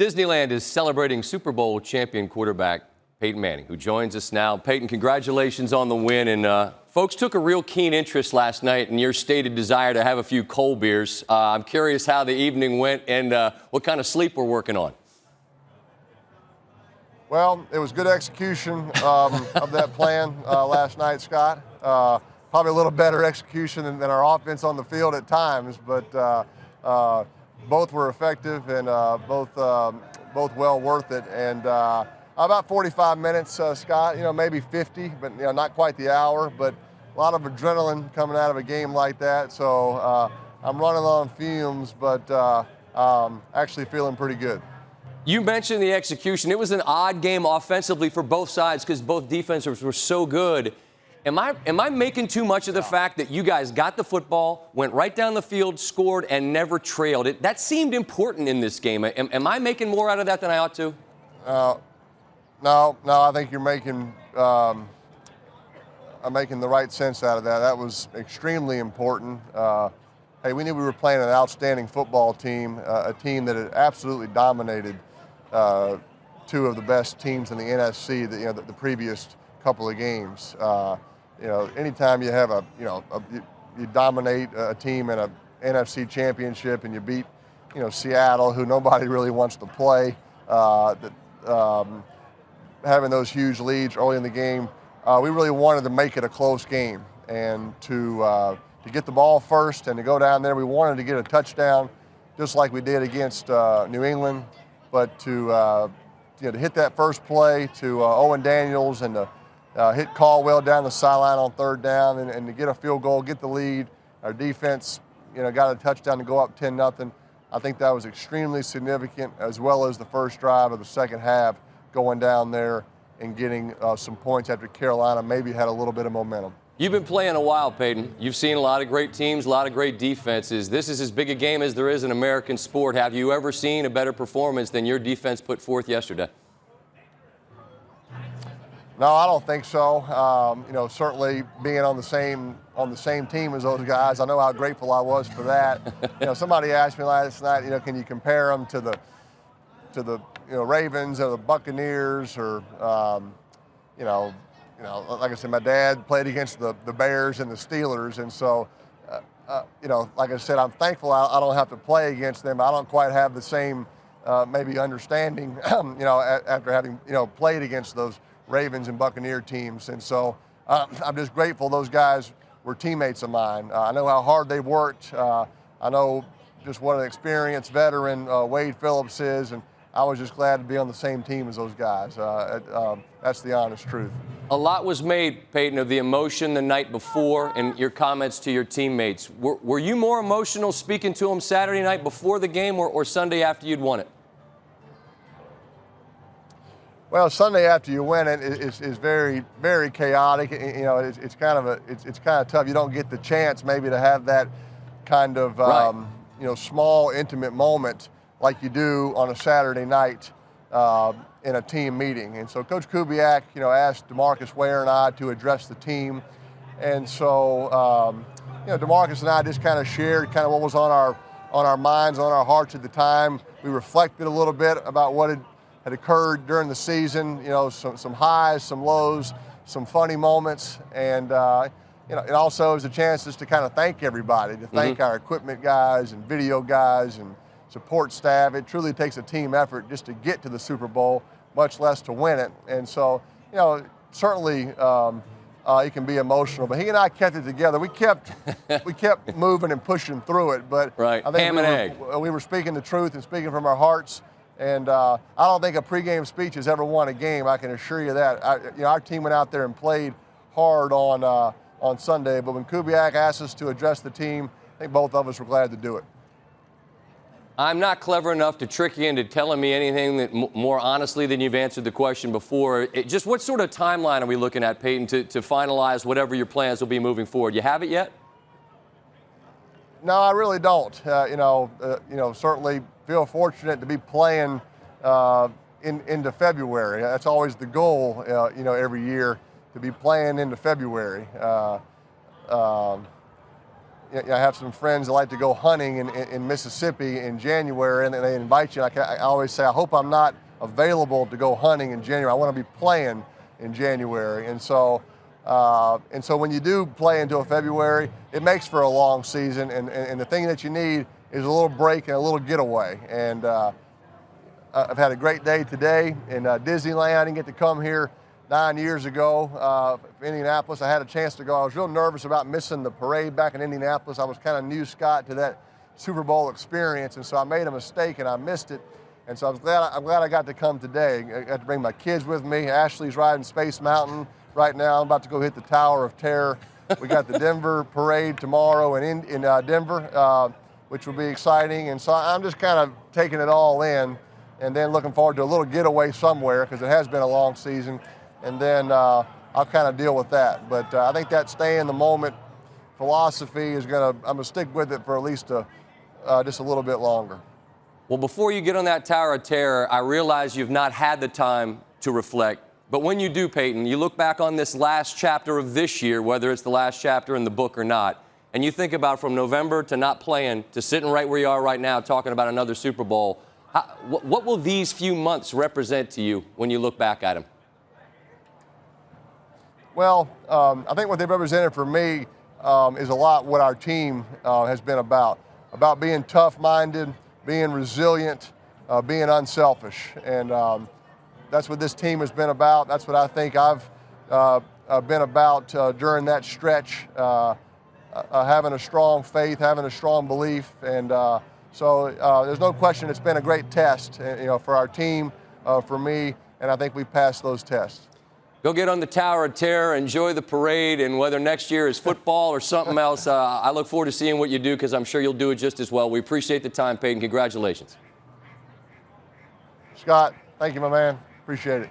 Disneyland is celebrating Super Bowl champion quarterback Peyton Manning, who joins us now. Peyton, congratulations on the win. And folks took a real keen interest last night in your stated desire to have a few cold beers. I'm curious how the evening went and what kind of sleep we're working on. Well, it was good execution of that plan last night, Scott. Probably a little better execution than our offense on the field at times, but both were effective and both well worth it. And about 45 minutes, Scott, maybe 50, but not quite the hour, but a lot of adrenaline coming out of a game like that. So I'm running on fumes, but actually feeling pretty good. You mentioned the execution. It was an odd game offensively for both sides because both defenses were so good. Am I making too much of the fact that you guys got the football, went right down the field, scored, and never trailed it? That seemed important in this game. Am I making more out of that than I ought to? No, I think you're making the right sense out of that. That was extremely important. Hey, we knew we were playing an outstanding football team, a team that had absolutely dominated two of the best teams in the NFC the previous couple of games. Anytime you have you dominate a team in a NFC championship and you beat, Seattle, who nobody really wants to play, having those huge leads early in the game, we really wanted to make it a close game and to get the ball first and to go down there. We wanted to get a touchdown, just like we did against New England, but to hit that first play to Owen Daniels and to hit Caldwell down the sideline on third down and to get a field goal, get the lead. Our defense, got a touchdown to go up 10-0. I think that was extremely significant, as well as the first drive of the second half, going down there and getting some points after Carolina maybe had a little bit of momentum. You've been playing a while, Peyton. You've seen a lot of great teams, a lot of great defenses. This is as big a game as there is in American sport. Have you ever seen a better performance than your defense put forth yesterday? No, I don't think so. Certainly being on the same team as those guys, I know how grateful I was for that. Somebody asked me last night, can you compare them to the Ravens or the Buccaneers or like I said, my dad played against the Bears and the Steelers, and so like I said, I'm thankful I don't have to play against them. I don't quite have the same maybe understanding, after having played against those Ravens and Buccaneer teams. And so I'm just grateful those guys were teammates of mine. I know how hard they worked. I know just what an experienced veteran Wade Phillips is, and I was just glad to be on the same team as those guys. That's the honest truth. A lot was made, Peyton, of the emotion the night before and your comments to your teammates. Were you more emotional speaking to them Saturday night before the game or Sunday after you'd won it? Well, Sunday after you win it is very, very chaotic. It's kind of tough. You don't get the chance maybe to have that kind of right. Small, intimate moment like you do on a Saturday night in a team meeting. And so Coach Kubiak, asked DeMarcus Ware and I to address the team. And so, DeMarcus and I just kind of shared what was on our minds, on our hearts at the time. We reflected a little bit about what had occurred during the season, some highs, some lows, some funny moments. And, it also is a chance just to kind of thank everybody, to thank our equipment guys and video guys and support staff. It truly takes a team effort just to get to the Super Bowl, much less to win it. And so, certainly it can be emotional. But he and I kept it together. We kept moving and pushing through it. But right. I think we were speaking the truth and speaking from our hearts. And I don't think a pregame speech has ever won a game. I can assure you that. Our team went out there and played hard on Sunday. But when Kubiak asked us to address the team, I think both of us were glad to do it. I'm not clever enough to trick you into telling me anything that more honestly than you've answered the question before. Just what sort of timeline are we looking at, Peyton, to finalize whatever your plans will be moving forward? You have it yet? No, I really don't. Certainly feel fortunate to be playing into February. That's always the goal, every year, to be playing into February. I have some friends that like to go hunting in Mississippi in January, and they invite you. I always say, I hope I'm not available to go hunting in January. I want to be playing in January. And so when you do play until February, it makes for a long season. And the thing that you need is a little break and a little getaway. And I've had a great day today in Disneyland. I didn't get to come here 9 years ago, Indianapolis. I had a chance to go. I was real nervous about missing the parade back in Indianapolis. I was kind of new, Scott, to that Super Bowl experience, and so I made a mistake and I missed it. And so I'm glad I got to come today. I got to bring my kids with me. Ashley's riding Space Mountain right now. I'm about to go hit the Tower of Terror. We got the Denver parade tomorrow in Denver, which will be exciting. And so I'm just kind of taking it all in, and then looking forward to a little getaway somewhere, because it has been a long season. And then I'll kind of deal with that. But I think that stay in the moment philosophy I'm gonna stick with it for at least just a little bit longer. Well, before you get on that Tower of Terror, I realize you've not had the time to reflect. But when you do, Peyton, you look back on this last chapter of this year, whether it's the last chapter in the book or not, and you think about from November to not playing to sitting right where you are right now talking about another Super Bowl, what will these few months represent to you when you look back at them? Well, I think what they've represented for me is a lot what our team has been about being tough-minded, being resilient, being unselfish. And that's what this team has been about. That's what I think I've been about during that stretch, having a strong faith, having a strong belief. And so there's no question it's been a great test, for our team, for me, and I think we passed those tests. Go get on the Tower of Terror, enjoy the parade, and whether next year is football or something else, I look forward to seeing what you do, because I'm sure you'll do it just as well. We appreciate the time, Peyton. Congratulations. Scott, thank you, my man. Appreciate it.